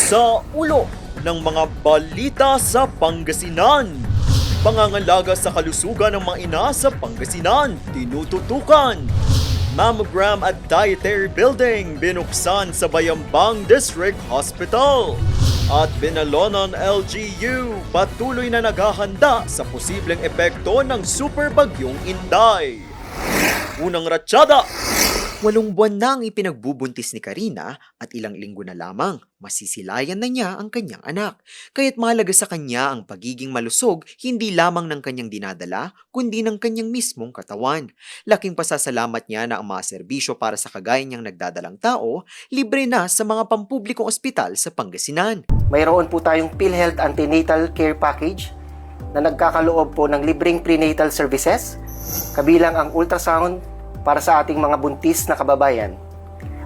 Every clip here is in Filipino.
Sa ulo ng mga balita sa Pangasinan. Pangangalaga sa kalusugan ng mga ina sa Pangasinan, tinututukan. Mammogram at dietary building binuksan sa Bayambang District Hospital. At Binalonan LGU patuloy na naghahanda sa posibleng epekto ng super bagyong Inday. Unang ratsada! 8 buwan na ang ipinagbubuntis ni Karina at ilang linggo na lamang masisilayan na niya ang kanyang anak. Kaya't mahalaga sa kanya ang pagiging malusog hindi lamang ng kanyang dinadala kundi ng kanyang mismong katawan. Laking pasasalamat niya na ang mga serbisyo para sa kagaya niyang nagdadalang tao libre na sa mga pampublikong ospital sa Pangasinan. Mayroon po tayong PhilHealth Antenatal Care Package na nagkakaloob po ng libreng prenatal services, kabilang ang ultrasound para sa ating mga buntis na kababayan.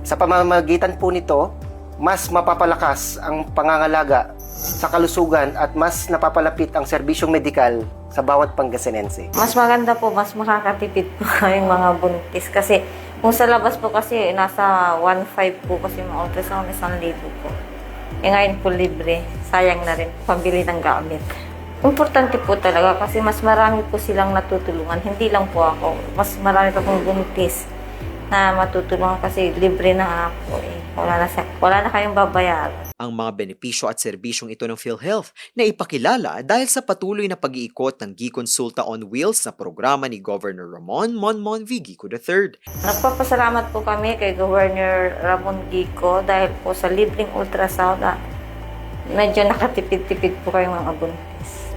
Sa pamamagitan po nito, mas mapapalakas ang pangangalaga sa kalusugan at mas napapalapit ang serbisyong medikal sa bawat Pangasinense. Mas maganda po, mas makakatipid po kaming mga buntis kasi kung sa labas po kasi nasa 1.5 po kasi mga ultrasound, 1,000 po. Ngayon po libre, sayang na rin pambili ng gamit. Importante po talaga kasi mas marami po silang natutulungan. Hindi lang po ako. Mas marami pa pong buntis na matutulungan kasi libre na ako. Wala na kayong babayaran. Ang mga benepisyo at serbisyong ito ng PhilHealth na ipakilala dahil sa patuloy na pag-iikot ng Giconsulta on Wheels na programa ni Governor Ramon Monmon V. Gico III. Nagpapasalamat po kami kay Governor Ramon Gico dahil po sa libreng ultrasound na medyo nakatipid-tipid po kayong mga buntis.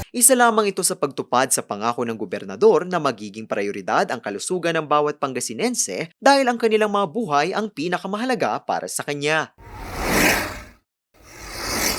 Isa lamang ito sa pagtupad sa pangako ng gobernador na magiging prioridad ang kalusugan ng bawat Pangasinense dahil ang kanilang mga buhay ang pinakamahalaga para sa kanya.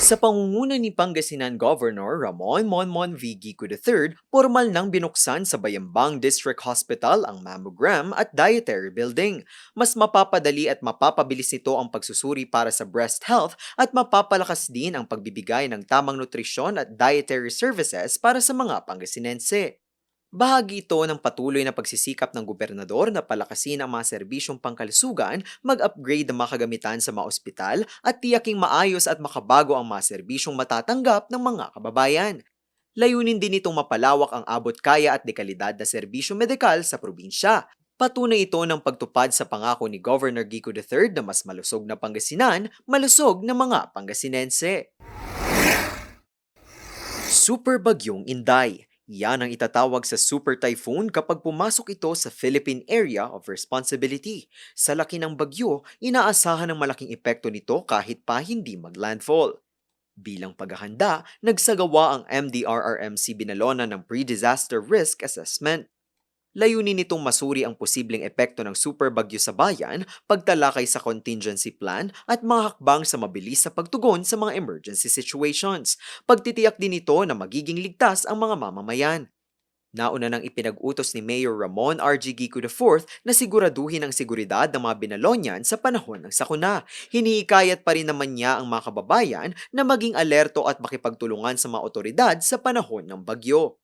Sa pangunguna ni Pangasinan Governor Ramon Monmon V. Gico III, formal nang binuksan sa Bayambang District Hospital ang mammogram at dietary building. Mas mapapadali at mapapabilis nito ang pagsusuri para sa breast health at mapapalakas din ang pagbibigay ng tamang nutrisyon at dietary services para sa mga Pangasinense. Bahagi ito ng patuloy na pagsisikap ng gobernador na palakasin ang mga serbisyong pangkalusugan, mag-upgrade ang mga kagamitan sa mga ospital at tiyaking maayos at makabago ang mga serbisyong matatanggap ng mga kababayan. Layunin din itong mapalawak ang abot kaya at dekalidad na serbisyong medikal sa probinsya. Patunay ito ng pagtupad sa pangako ni Governor Gico III na mas malusog na Pangasinan, malusog na mga Pangasinense. Super Bagyong Inday. Yan ang itatawag sa super typhoon kapag pumasok ito sa Philippine Area of Responsibility. Sa laki ng bagyo, inaasahan ng malaking epekto nito kahit pa hindi maglandfall. Bilang paghahanda, nagsagawa ang MDRRMC Binalonan ng Pre-Disaster Risk Assessment. Layunin nitong masuri ang posibleng epekto ng super bagyo sa bayan, pagtalakay sa contingency plan at mga hakbang sa mabilis sa pagtugon sa mga emergency situations. Pagtitiyak din ito na magiging ligtas ang mga mamamayan. Nauna nang ipinag-utos ni Mayor Ramon R.G. Gico IV na siguraduhin ang seguridad ng mga Binalonian sa panahon ng sakuna. Hinihikayat pa rin naman niya ang mga kababayan na maging alerto at makipagtulungan sa mga otoridad sa panahon ng bagyo.